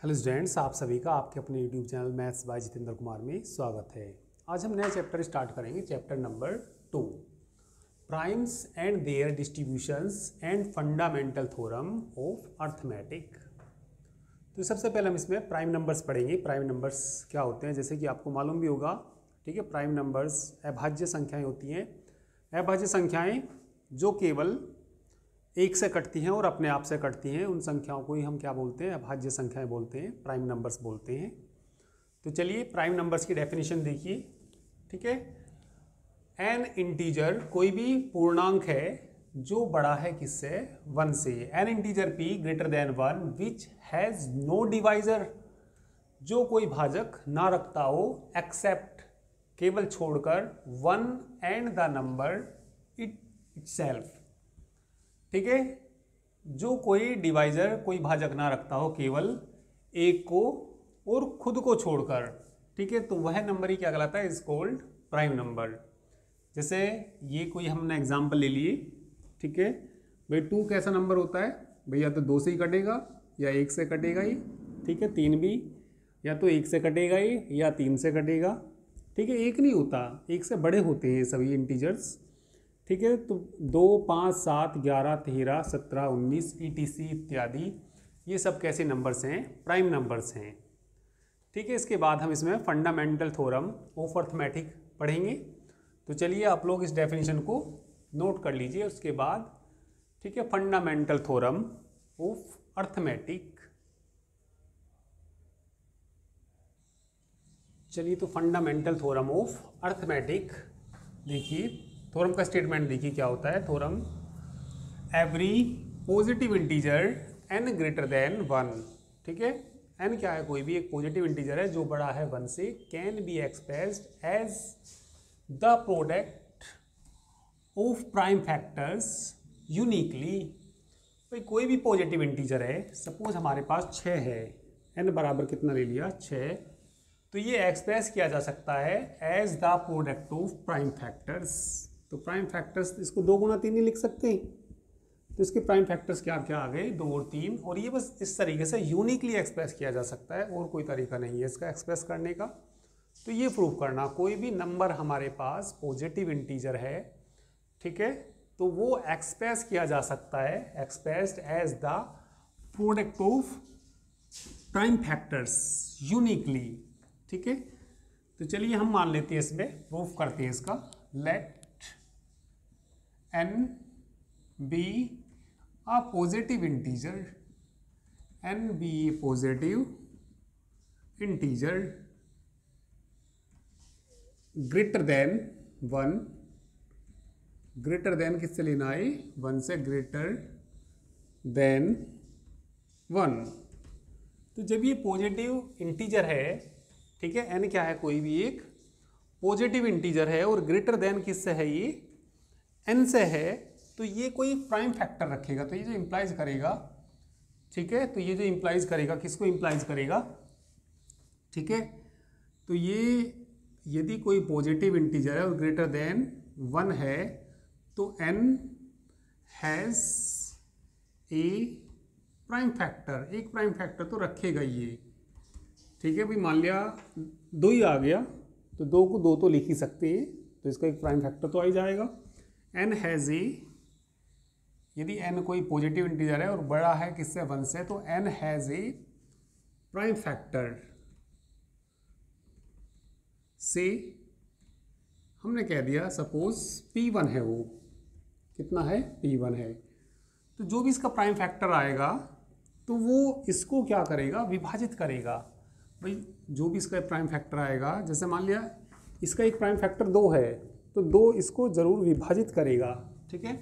Hello students, आप सभी का आपके अपने YouTube channel maths by Jitendra Kumar में स्वागत है। आज हम नया चैप्टर स्टार्ट करेंगे, chapter number 2, primes and their distributions and fundamental theorem of arithmetic. तो सबसे पहले हम इसमें प्राइम नंबर्स पढ़ेंगे। प्राइम नंबर्स क्या होते हैं, जैसे कि आपको मालूम भी होगा, ठीक है। प्राइम नंबर्स अभाज्य संख्याएँ होती हैं। अभाज्य संख्याएँ जो केवल एक से कटती हैं और अपने आप से कटती हैं, उन संख्याओं को ही हम क्या बोलते हैं, अभाज्य संख्याएं बोलते हैं, प्राइम नंबर्स बोलते हैं। तो चलिए प्राइम नंबर्स की डेफिनेशन देखिए, ठीक है। एन इंटीजर कोई भी पूर्णांक है जो बड़ा है किससे, 1 से। An integer P greater than 1 which has no divisor, जो कोई भाजक ना रखता हो एक्सेप्ट, केवल छोड़कर 1 एंड द नंबर इटसेल्फ, ठीक है। जो कोई डिवाइजर, कोई भाजक ना रखता हो केवल एक को और खुद को छोड़कर, ठीक है, तो वह नंबर ही क्या कहलाता है, इज कॉल्ड प्राइम नंबर। जैसे ये कोई हमने एग्जांपल ले लिए, ठीक है भाई। 2 कैसा नंबर होता है भाई, या तो 2 से ही कटेगा या 1 से कटेगा ही, ठीक है। 3 भी या तो 1 से कटेगा ही या 3 से कटेगा, ठीक है। 1 नहीं होता, 1 से बड़े होते हैं सभी इंटीजर्स, ठीक है। तो 2, 5, 7, 11, 13, 17, 19 ETC इत्यादि, ये सब कैसे नंबर्स हैं, प्राइम नंबर्स हैं, ठीक है। इसके बाद हम इसमें फंडामेंटल थ्योरम ऑफ अर्थमेटिक पढ़ेंगे। तो चलिए आप लोग इस डेफिनेशन को नोट कर लीजिए, उसके बाद, ठीक है, फंडामेंटल थ्योरम ऑफ अर्थमेटिक। चलिए तो फंडामेंटल थ्योरम ऑफ अर्थमेटिक देखिए, थ्योरम का स्टेटमेंट देखिए क्या होता है। Theorem, every positive integer n greater than 1, ठीक है। n क्या है, कोई भी एक पॉजिटिव इंटीजर है जो बड़ा है 1 से, can be expressed as the product of prime factors uniquely. भाई कोई भी पॉजिटिव इंटीजर है, सपोज हमारे पास 6 है, n बराबर कितना ले लिया, 6, तो ये एक्सप्रेस किया जा सकता है as the product of prime factors. तो प्राइम फैक्टर्स इसको 2 गुना 3 नहीं लिख सकते, तो इसके प्राइम फैक्टर्स क्या क्या आ गए, 2 और 3। और ये बस इस तरीके से यूनिकली एक्सप्रेस किया जा सकता है, और कोई तरीका नहीं है इसका एक्सप्रेस करने का। तो ये प्रूव करना, कोई भी नंबर हमारे पास पॉजिटिव इंटीजर है, ठीक है, तो वो एक्सप्रेस किया जा सकता है, expressed as the product of prime factors uniquely, ठीक है। तो चलिए हम मान लेते हैं, इसमें प्रूफ करते हैं इसका। Let n be a positive integer, n be a positive integer greater than 1, greater than किससे लेना है, 1 से, ग्रेटर देन 1। तो जब ये पॉजिटिव इंटीजर है, ठीक है, n क्या है, कोई भी एक पॉजिटिव इंटीजर है और ग्रेटर देन किससे है, ये n से है, तो ये कोई प्राइम फैक्टर रखेगा। तो ये जो इंप्लाइज करेगा, ठीक है, तो ये जो इंप्लाइज करेगा, किसको इंप्लाइज करेगा, ठीक है। तो ये यदि कोई पॉजिटिव इंटीजर है और ग्रेटर देन 1 है, तो n has a prime factor, एक प्राइम फैक्टर तो रखेगा ये, ठीक है भाई। मान लिया 2 ही आ गया, तो 2 को 2 तो लिख ही सकते हैं, तो इसका एक प्राइम फैक्टर तो आ ही जाएगा। n हैज ए, यदि n कोई पॉजिटिव इंटीजर है और बड़ा है किससे, 1 से, तो n has a prime factor से, हमने कह दिया सपोज P1 है, वो कितना है, P1 है, तो जो भी इसका प्राइम फैक्टर आएगा तो वो इसको क्या करेगा, विभाजित करेगा। भाई जो भी इसका प्राइम फैक्टर आएगा, जैसे मान लिया इसका एक प्राइम फैक्टर 2 है, तो 2 इसको जरूर विभाजित करेगा, ठीक है।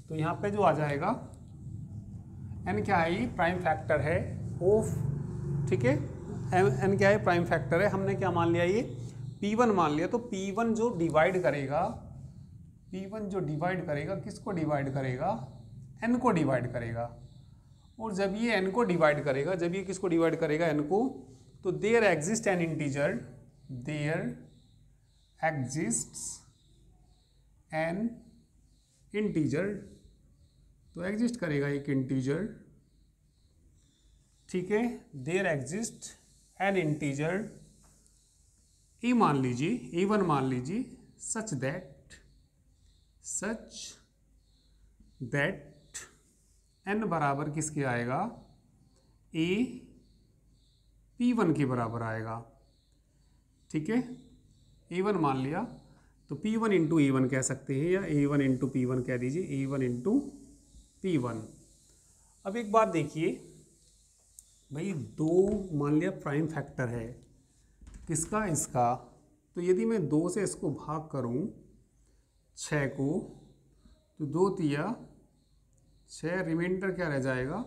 तो यहाँ पे जो आ जाएगा, n क्या है, ये प्राइम फैक्टर है ऑफ, ठीक है, n क्या है, प्राइम फैक्टर है। हमने क्या मान लिया, ये P1 मान लिया, तो P1 जो डिवाइड करेगा, P1 जो डिवाइड करेगा, किसको डिवाइड करेगा, n को डिवाइड करेगा। और जब ये n को डिवाइड करेगा, जब ये किसको डिवाइड करेगा, n को, तो there exist an integer, there exists an integer, तो एग्जिस्ट करेगा एक इंटीजर, ठीक है, there exist an integer A मान लीजिए, A1 मान लीजिए, सच दैट n बराबर किसके आएगा, A P1 के बराबर आएगा। ठीक है, A1 मान लिया तो P1 इंटू A1 कह सकते हैं, या A1 इंटू P1 कह दीजिए, A1 इंटू P1। अब एक बात देखिए भाई, दो मान लिया प्राइम फैक्टर है किसका, इसका, तो यदि मैं 2 से इसको भाग करूं 6 को, तो 2 तिया 6, रिमाइंडर क्या रह जाएगा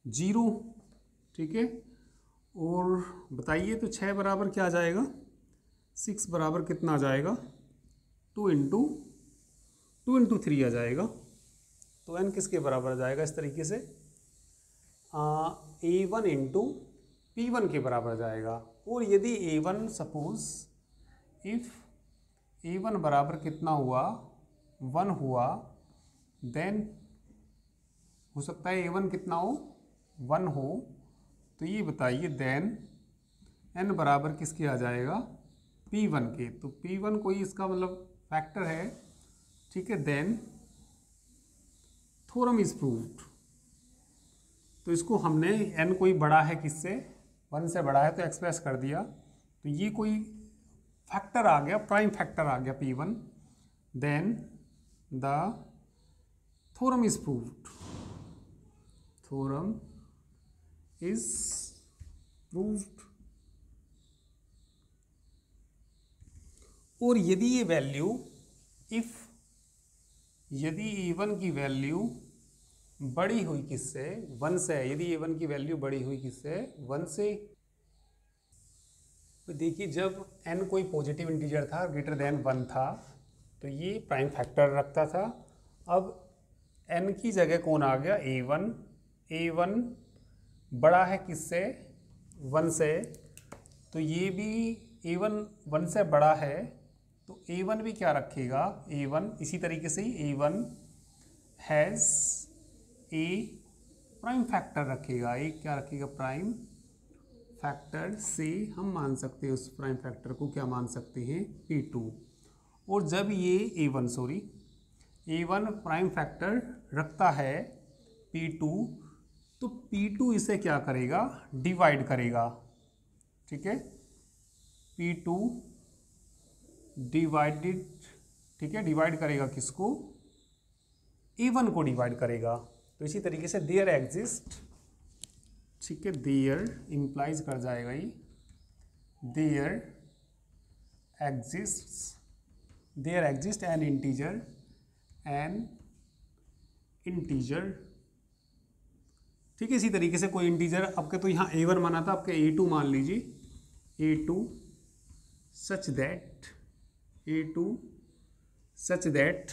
0। ठीक है, और बताइए तो 6 बराबर क्या आ जाएगा, 6 बराबर कितना आ जाएगा, 2 इंटू 3 आ जाएगा। तो n किसके बराबर आ जाएगा, इस तरीके से A1 इंटू P1 के बराबर आ जाएगा। और यदि A1 सपोज इफ A1 बराबर कितना हुआ, 1 हुआ, देन हो सकता है A1 कितना हो, 1 हो, तो ये बताइए देन n बराबर किसके आ जाएगा, P1 के। तो P1 कोई इसका मतलब फैक्टर है। ठीक है, देन थ्योरम इज प्रूव्ड। तो इसको हमने n कोई बड़ा है किससे, 1 से बड़ा है तो एक्सप्रेस कर दिया, तो ये कोई फैक्टर आ गया, प्राइम फैक्टर आ गया P1, then the theorem is proved, theorem is proved. और यदि ये वैल्यू यदि A1 की वैल्यू बड़ी हुई किससे, 1 से, यदि A1 की वैल्यू बड़ी हुई किससे, 1 से, तो देखिए जब n कोई पॉजिटिव इंटीजर था, ग्रेटर देन 1 था, तो ये प्राइम फैक्टर रखता था। अब n की जगह कौन आ गया, A1 बड़ा है किससे, 1 से, तो ये भी A1 1 से बड़ा है, तो A1 भी क्या रखेगा, A1 इसी तरीके से ही A1 has a prime factor रखेगा, एक क्या रखेगा, प्राइम फैक्टर से हम मान सकते हैं उस प्राइम फैक्टर को क्या मान सकते हैं, P2। और जब ये A1 प्राइम फैक्टर रखता है P2, तो P2 इसे क्या करेगा, डिवाइड करेगा। ठीक है, P2 डिवाइडेड, ठीक है, डिवाइड करेगा किसको, A1 को डिवाइड करेगा। तो इसी तरीके से देयर एग्जिस्ट, ठीक है, देयर इंप्लाइज कर जाएगा ये, देयर एग्जिस्ट एन इंटीजर। ठीक है, इसी तरीके से कोई इंटीजर आपके, तो यहाँ A1 माना था, आपके A2 मान लीजिए, A2 सच दैट,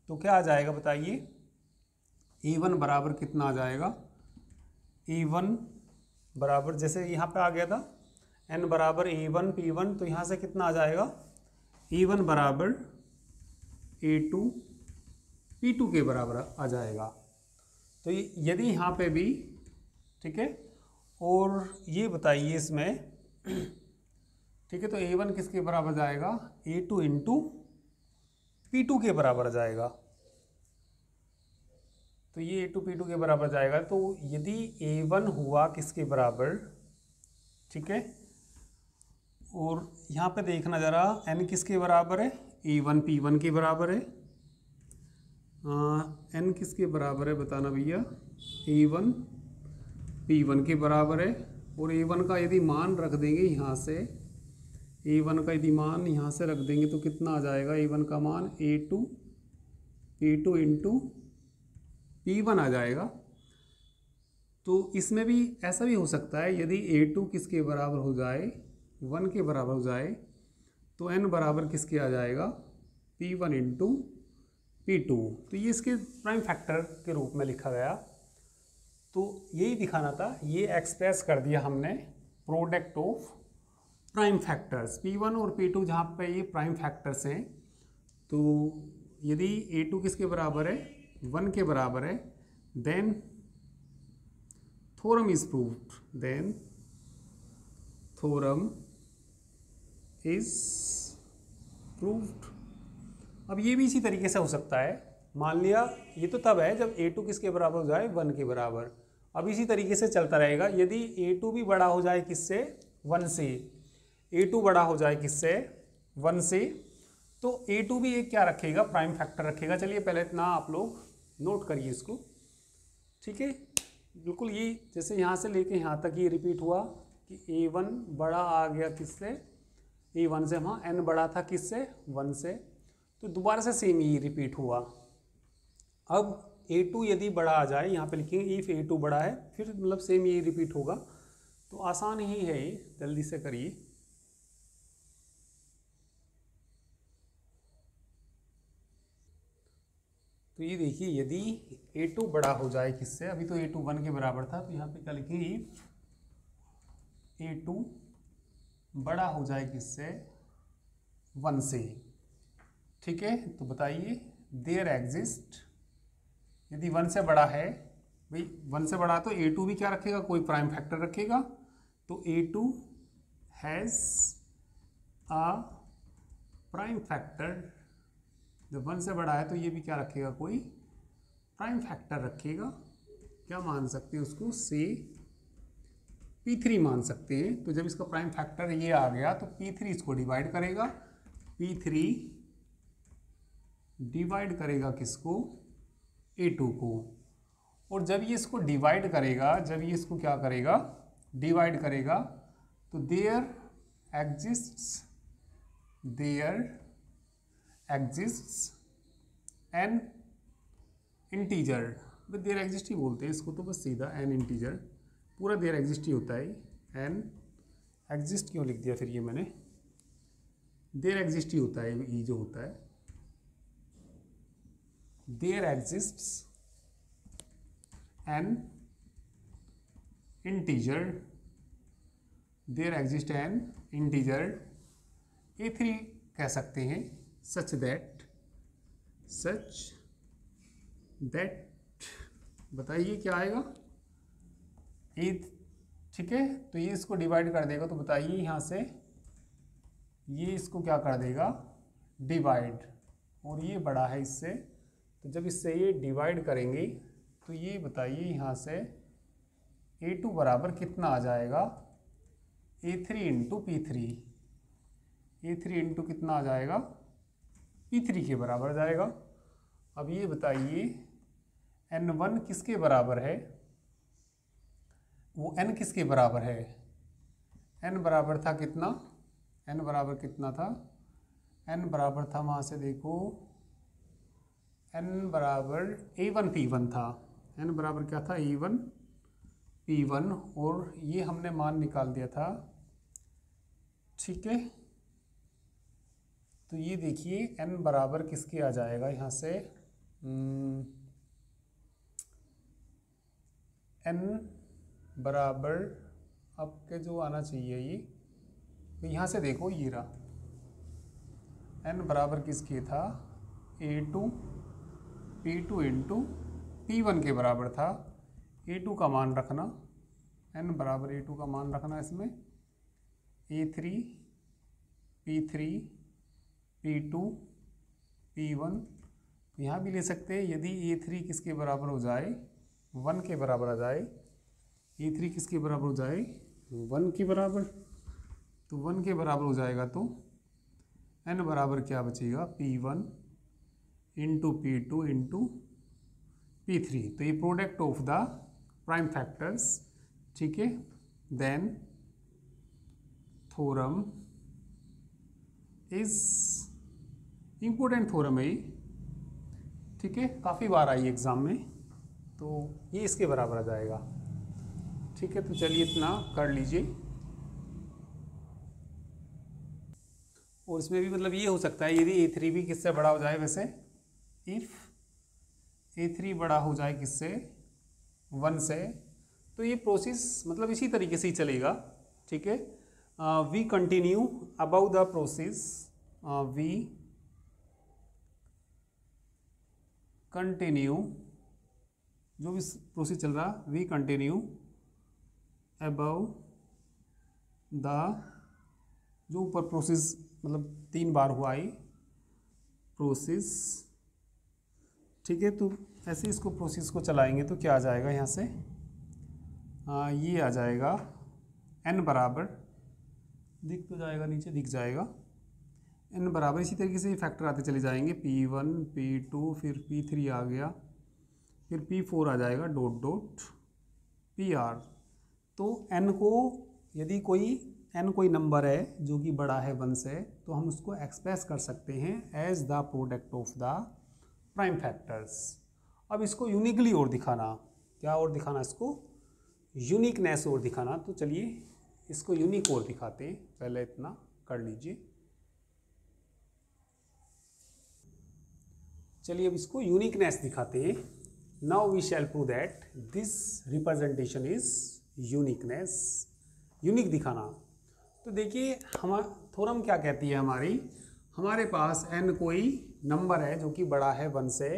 तो क्या आ जाएगा बताइए, A1 बराबर कितना आ जाएगा, A1 बराबर जैसे यहाँ पे आ गया था n बराबर A1 P1, तो यहाँ से कितना आ जाएगा, A1 बराबर A2 P2 के बराबर आ जाएगा। तो यदि यहाँ पे भी, ठीक है, और ये बताइए इसमें, ठीक है, तो A1 किसके बराबर जाएगा, A2 इंटू P2 के बराबर जाएगा। तो ये A2 P2 के बराबर जाएगा। तो यदि A1 हुआ किसके बराबर, ठीक है, और यहाँ पे देखना ज़रा n किसके बराबर है, A1 P1 के बराबर है, n किसके बराबर है बताना भैया, A1 P1 के बराबर है। और A1 का यदि मान रख देंगे यहाँ से, A1 का यदि मान यहाँ से रख देंगे तो कितना आ जाएगा, A1 का मान A2 P2 इंटू P1 आ जाएगा। तो इसमें भी ऐसा भी हो सकता है, यदि A2 किसके बराबर हो जाए, 1 के बराबर हो जाए, तो n बराबर किसके आ जाएगा, P1 इंटू P2। तो ये इसके प्राइम फैक्टर के रूप में लिखा गया। तो यही दिखाना था, ये एक्सप्रेस कर दिया हमने product of prime factors, P1 और P2 जहाँ पे ये प्राइम फैक्टर्स हैं। तो यदि A2 किसके बराबर है, 1 के बराबर है, then theorem is proved, then theorem is proved. अब ये भी इसी तरीके से हो सकता है, मान लिया ये तो तब है जब a2 किसके बराबर हो जाए 1 के बराबर। अब इसी तरीके से चलता रहेगा, यदि a2 भी बड़ा हो जाए किससे 1 से, a2 बड़ा हो जाए किससे 1 से, तो a2 भी एक क्या रखेगा, प्राइम फैक्टर रखेगा। चलिए पहले इतना आप लोग नोट करिए इसको, ठीक है। बिल्कुल ये जैसे यहाँ से लेके यहाँ तक ये रिपीट हुआ कि a1 बड़ा आ गया किससे, a1 से, वहाँ n बड़ा था किससे 1 से, तो दोबारा से सेम ही रिपीट हुआ। अब a2 यदि बड़ा आ जाए, यहाँ पे लिखेंगे इफ a2 बड़ा है, फिर मतलब सेम ये रिपीट होगा। तो आसान ही है ये, जल्दी से करिए। तो ये देखिए, यदि a2 बड़ा हो जाए किससे, अभी तो a2 1 के बराबर था, तो यहाँ पे क्या लिखेंगे, इफ a2 बड़ा हो जाए किससे 1 से, ठीक है। तो बताइए देयर एग्जिस्ट, यदि 1 से बड़ा है, भाई 1 से बड़ा तो a2 भी क्या रखेगा, कोई प्राइम फैक्टर रखेगा। तो a2 has a prime factor, जब 1 से बड़ा है तो ये भी क्या रखेगा, कोई प्राइम फैक्टर रखेगा। क्या मान सकते हैं उसको, से P3 मान सकते हैं। तो जब इसका प्राइम फैक्टर ये आ गया तो P3 इसको डिवाइड करेगा, P3 डिवाइड करेगा किसको, a2 को। और जब ये इसको डिवाइड करेगा, जब ये इसको क्या करेगा, डिवाइड करेगा, तो there exists an integer, there exist ही बोलते हैं इसको, तो बस सीधा एन इंटीजर, पूरा देयर एग्जिस्ट ही होता है। एन एग्जिस्ट क्यों लिख दिया फिर ये मैंने, देयर एग्जिस्ट ही होता है ये जो होता है, there exists an integer, there exist an integer a3 कह सकते हैं, सच दैट बताइए क्या आएगा, ए, ठीक है। तो ये इसको डिवाइड कर देगा, तो बताइए यहाँ से ये इसको क्या कर देगा, डिवाइड, और ये बड़ा है इससे, तो जब इससे ये डिवाइड करेंगे तो ये बताइए यहाँ से a2 बराबर कितना आ जाएगा, a3 into P3, a3 into कितना आ जाएगा, P3 के बराबर आ जाएगा। अब ये बताइए n1 किसके बराबर है, वो n किसके बराबर है, n बराबर था कितना, n बराबर कितना था, n बराबर था, वहाँ से देखो n बराबर a1 P1 था, n बराबर क्या था, a1 P1, और ये हमने मान निकाल दिया था, ठीक है। तो ये देखिए n बराबर किसके आ जाएगा यहाँ से, n बराबर आपके जो आना चाहिए ये, तो यहाँ से देखो ये रहा, n बराबर किसके था, a2 P2 इंटू P1 के बराबर था। a2 का मान रखना, n बराबर a2 का मान रखना इसमें, a3 P3 P2 P1, यहाँ भी ले सकते हैं, यदि a3 किसके बराबर हो जाए 1 के बराबर आ जाए, a3 किसके बराबर हो जाए 1 के बराबर, तो 1 के बराबर हो जाएगा, तो n बराबर क्या बचेगा, P1 into P2 into P3, तो ये product of the prime factors, ठीक है। Then theorem is important theorem है ये, ठीक है, काफ़ी बार आई एग्जाम में, तो ये इसके बराबर आ जाएगा, ठीक है। तो चलिए इतना कर लीजिए। और इसमें भी मतलब ये हो सकता है, यदि a3 भी किससे बड़ा हो जाए, वैसे इफ a3 बड़ा हो जाए किससे 1 से, तो ये प्रोसेस मतलब इसी तरीके से ही चलेगा, ठीक है। We continue about the process, we continue, जो भी प्रोसेस चल रहा, वी कंटिन्यू अबव द, जो ऊपर प्रोसेस मतलब 3 बार हुआ आई प्रोसेस, ठीक है। तो ऐसे इसको प्रोसेस को चलाएंगे तो क्या आ जाएगा यहाँ से, ये आ जाएगा n बराबर, दिख तो जाएगा नीचे दिख जाएगा, n बराबर, इसी तरीके से ये फैक्टर आते चले जाएंगे, P1 P2 फिर P3 आ गया, फिर P4 आ जाएगा डॉट डॉट PR। तो n को यदि कोई नंबर है जो कि बड़ा है 1 से, तो हम उसको एक्सप्रेस कर सकते हैं as the product of the prime factors. अब इसको यूनिकली और दिखाना, क्या और दिखाना, इसको यूनिकनेस और दिखाना। तो चलिए इसको यूनिक और दिखाते हैं, पहले इतना कर लीजिए। चलिए अब इसको यूनिकनेस दिखाते हैं। Now we shall prove that this representation is uniqueness, unique दिखाना। तो देखिए हम थ्योरम क्या कहती है हमारे पास n कोई नंबर है जो कि बड़ा है 1 से,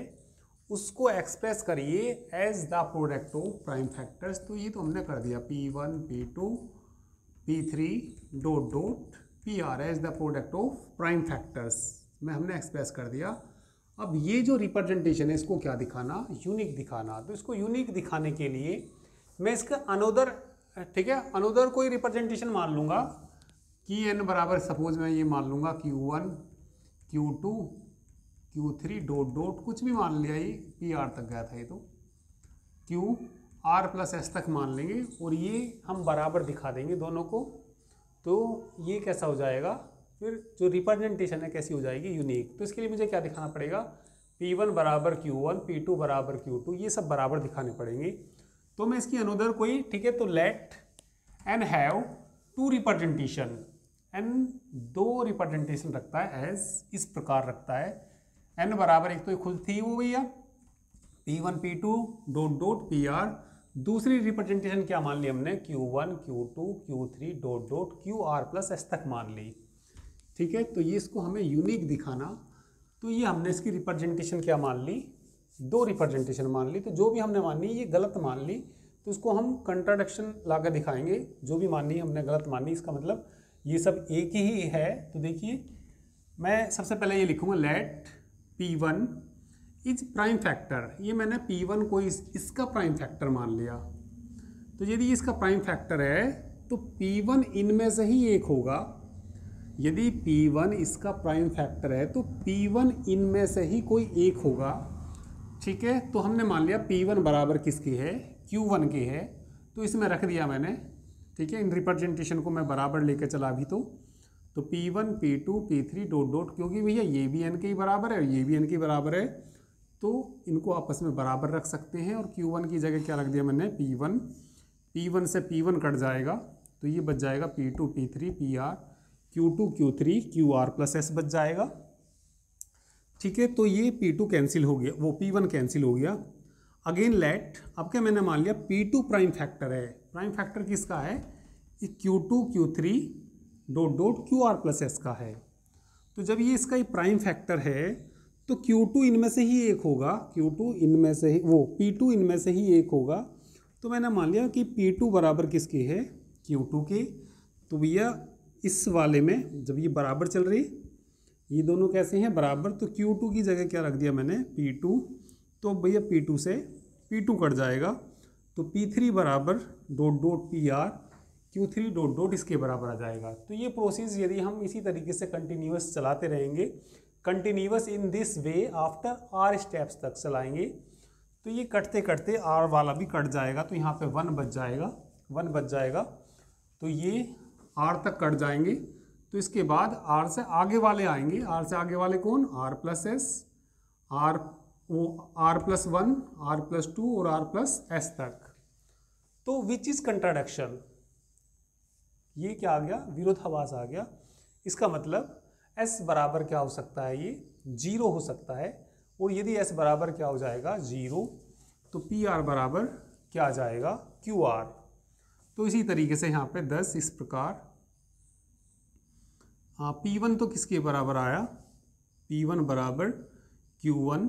उसको एक्सप्रेस करिए as the product of prime factors. तो ये तो हमने कर दिया, P1 P2 P3 dot dot PR as the product of prime factors में हमने एक्सप्रेस कर दिया। अब ये जो रिप्रेजेंटेशन है इसको क्या दिखाना, यूनिक दिखाना। तो इसको यूनिक दिखाने के लिए मैं इसका अनोदर, ठीक है, अनोदर कोई रिप्रेजेंटेशन मान लूँगा कि n बराबर, सपोज मैं ये मान लूँगा Q1 Q2 Q3 dot dot कुछ भी मान लिया, ये PR तक गया था, ये तो QR प्लस S तक मान लेंगे, और ये हम बराबर दिखा देंगे दोनों को। तो ये कैसा हो जाएगा, फिर जो रिप्रेजेंटेशन है कैसी हो जाएगी, यूनिक। तो इसके लिए मुझे क्या दिखाना पड़ेगा, P1 बराबर Q1 P2 बराबर Q2, ये सब बराबर दिखाने पड़ेंगे। तो मैं इसकी अनोदर कोई, ठीक है, तो let n have 2 representation, n 2 representation रखता है, एज इस प्रकार रखता है। n बराबर, एक तो ये खुद थी वो भैया P1 P2 dot dot PR, दूसरी रिप्रेजेंटेशन क्या मान ली हमने, Q1 Q2 Q3 dot dot QR plus S तक मान ली, ठीक है। तो ये इसको हमें यूनिक दिखाना, तो ये हमने इसकी रिप्रेजेंटेशन क्या मान ली, 2 रिप्रेजेंटेशन मान ली। तो जो भी हमने मानी ये गलत मान ली, तो इसको हम कंट्राडिक्शन लाकर दिखाएंगे। जो भी मानी हमने गलत मानी, इसका मतलब ये सब एक ही है। तो देखिए मैं सबसे पहले ये लिखूंगा, late P1 is prime factor. ये मैंने P1 को इसका प्राइम फैक्टर मान लिया। तो यदि इसका प्राइम फैक्टर है तो P1 इनमें से ही एक होगा। यदि P1 इसका प्राइम फैक्टर है तो P1 इनमें से ही कोई एक होगा, ठीक है। तो हमने मान लिया P1 बराबर किसकी है, Q1 की है। तो इसमें रख दिया मैंने, ठीक है। इन रिप्रेजेंटेशन को मैं बराबर लेकर चला अभी तो P1 P2 P3 dot dot, क्योंकि भैया ये भी n के ही बराबर है और ये भी n के बराबर है, तो इनको आपस में बराबर रख सकते हैं। और Q1 की जगह क्या रख दिया मैंने, P1 से P1 कट जाएगा, तो ये बच जाएगा P2 P3 PR, Q2 Q3 QR plus S बच जाएगा, ठीक है। तो ये P2 कैंसिल हो गया, वो P1 कैंसिल हो गया। अगेन लेट, अब क्या मैंने मान लिया P2 प्राइम फैक्टर है। प्राइम फैक्टर किसका है, Q2 Q3 dot dot QR plus S का है। तो जब ये इसका ही प्राइम फैक्टर है तो Q2 इनमें से ही एक होगा, Q2 इनमें से ही, वो P2 इनमें से ही एक होगा। तो मैंने मान लिया कि P2 बराबर किसकी है, Q2 की। तो भैया इस वाले में जब ये बराबर चल रही, ये दोनों कैसे हैं, बराबर, तो Q2 की जगह क्या रख दिया मैंने, P2। तो भैया P2 से P2 कट जाएगा, तो P3 बराबर dot dot PR, Q3 dot dot इसके बराबर आ जाएगा। तो ये प्रोसेस यदि हम इसी तरीके से कंटिन्यूअस चलाते रहेंगे, continuous in this way after R steps तक चलाएंगे, तो ये कटते कटते R वाला भी कट जाएगा। तो यहाँ पे 1 बच जाएगा, तो ये R तक कट जाएंगे। तो इसके बाद R से आगे वाले आएंगे, R से आगे वाले कौन, R plus S, R plus 1, R plus 2 और R प्लस S तक। तो विच इज कंट्राडिक्शन, ये क्या आ गया, विरोधाभास आ गया। इसका मतलब S बराबर क्या हो सकता है, ये 0 हो सकता है। और यदि S बराबर क्या हो जाएगा, 0, तो PR बराबर क्या आ जाएगा, QR। तो इसी तरीके से यहाँ पे 10 इस प्रकार, P1 तो किसके बराबर आया, P1 बराबर Q1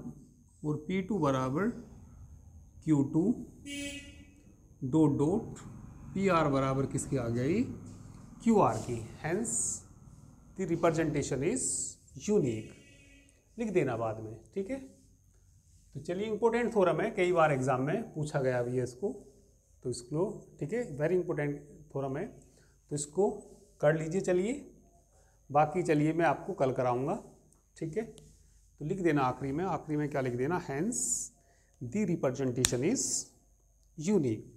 और P2 बराबर Q2 dot dot P R बराबर किसकी आ गई, क्यू आर की, hence the representation is unique, लिख देना बाद में, ठीक है। तो चलिए इंपॉर्टेंट थ्योरम है, कई बार एग्जाम में पूछा गया भी है इसको, तो इसको ठीक है, वेरी इंपॉर्टेंट थ्योरम है, तो इसको कर लीजिए। चलिए बाकी चलिए मैं आपको कल कराऊंगा, ठीक है। तो लिख देना आखिरी में क्या लिख देना, hence the representation is unique.